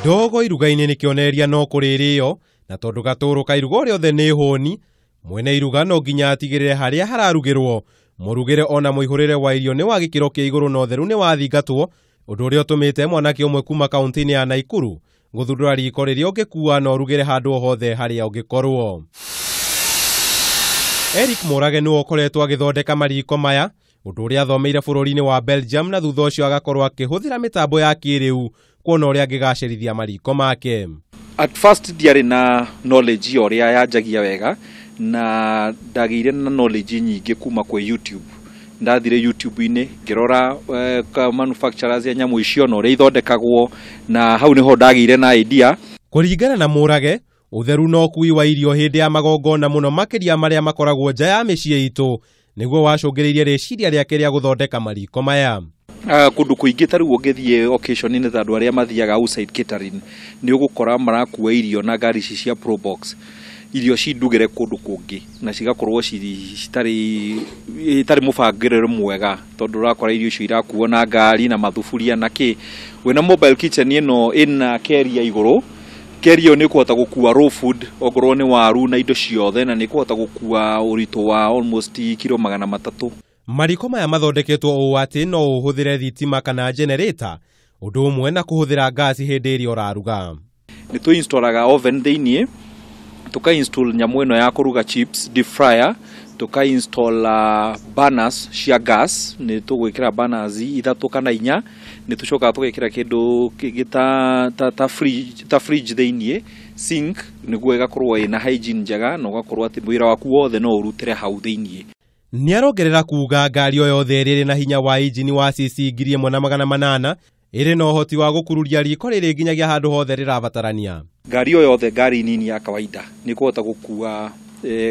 Ndogo iruga-inĩ nĩ kĩonereria no kũrĩrĩo, na tondũ gatũrũka iruga rĩothe nĩ hũni, mwene iruga no nginya atigĩrĩre harĩa hararugĩrwo mũrugĩre ona mũihũrĩre wa irio nĩ wa gĩkĩro kĩa igũrũ na ũtheru nĩ wathingatwo, ũndũ ũrĩa ũtũmĩte mwanake ũmwe kuma kaunti-inĩ ya Naikuru gũthundũra riko rĩrĩa ũngĩkua na ũrugĩre handũ o hothe harĩa ũngĩkorwo. Eric Morage nĩwe ũkoretwo agĩthondeka mariko maya, ũndũ ũrĩa athomeire bũrũri-inĩ wa Belgium, na thutha ũcio agakorwo akĩhũthĩra mĩtambo ya kĩrĩu kuona ũrĩa angĩgacĩrithia mariko make. At first ndiarĩ na knowledge ũrĩa yanjagia wega, na ndagĩire na knowledge nyingĩ kuma kwa YouTube. Ndathire YouTube-inĩ ngĩrora manufacturers ya nyamũ icio na ũrĩa ithondekagwo, na hau nĩho ndagĩire na idea. Kũringana na Morage, ũtheru na ũkui wa irio hĩndĩ ya magongona mũno makĩria marĩa makoragwo nja ya mĩciĩ itũ nĩguo wacũngĩrĩirie rĩciria rĩake rĩa gũthondeka mariko maya. Kũndũ kũingĩ tarĩu ũngĩthiĩ occasion-inĩ ta andũ arĩa mathiaga outside catering, nĩ ũgũkora marakua irio na ngari ici cia Probox, irio cindugĩre kũndũ kũngĩ na cigakorwo citarĩ mũbangĩrĩre mwega, tondũ ũrakora irio icio irakuo na ngari na mathuburia na kĩ. Wĩna mobile kitchen ĩno ĩna keria igũrũ, keria nĩ kũhota gũkua raw food okorwo nĩ waru na indo ciothe, na nĩ kũhota gũkua ũritũ wa almost kilo 300. Mariko maya mathondeketwo ũũ atĩ no ũhũthĩre thitima kana generator, ũndũ ũmwe na kũhũthĩra gasi hĩndĩ ĩrĩa ũraruga. Nĩ tũinstallaga oven thĩiniĩ, tuka-install nyamũ ĩno ya kũruga chips, deep fryer, tuka-install burners cia gas, nĩ tũgwĩkĩra burners 3 kana 4, nĩ tũcokaga tũgekĩra kĩndũ ta fridge thĩiniĩ, sink, nĩguo ĩgakorwo ĩna hygiene njega na ũgakorwo atĩ wĩra waku wothe no ũrutĩre hau thĩiniĩ. Nĩarongerera kuuga ngari o yothe ĩrĩ na hinya wa injini wa cc 1800 ĩrĩ na ũhoti wa gũkururia riko rĩrĩ nginyagia handũ hothe rĩrabatarania. Ngari o yothe, ngari nini ya kawaida, nĩ kũhota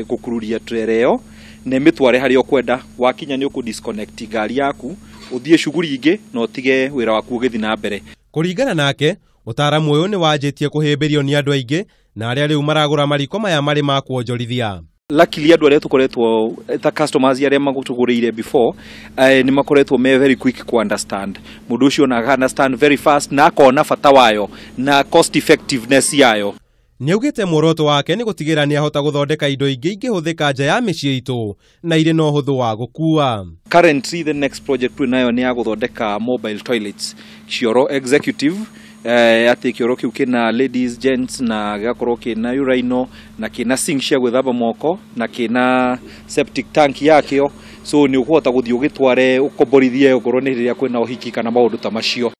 gũkururia trailer ĩyo na mĩtware harĩa ũkwenda. Wakinya nĩ ũkũ-disconnect ngari yaku, ũthiĩ shughuli ingĩ na ũtige wĩra waku ũgĩthiĩ na mbere. Kũringana nake, ũtaaramu ũyũ nĩ wanjĩtie kũhĩmbĩrio nĩ andũ aingĩ na arĩa rĩu maragũra mariko maya marĩ ma kuonjorithia. Luckily andũ arĩa tũkoretwo ta customers arĩa magũtũgũrĩire before nĩ makoretwo very quick ku understand. Mũndũ ũcio na understand very fast na akona bata wayo na cost effectiveness yayo. Nĩaugĩte muoroto wake nĩ gũtigĩrĩra nĩ ahota gũthondeka indo ingĩ ingĩhũthĩka nja ya mĩciĩ itũ na irĩ na ũhũthũ wa gũkua. Currently the next project nayo nĩ ya gũthondeka mobile toilets, cioro executive, atĩ kĩoro kĩu kĩna ladies, gents, na gĩgakorwo kĩna urinal na kĩna sink cia gwĩthamba moko na kĩna septic tank yakĩo. So nĩ ũkũhota gũthiĩ ũgĩtware ũkomborithie okorwo nĩ rĩrĩa kwĩna ũhiki kana maũndũ ta macio.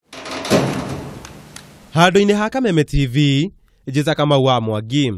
Handũ-inĩ ha Kameme TV, Njĩta Kamau wa Mwangi.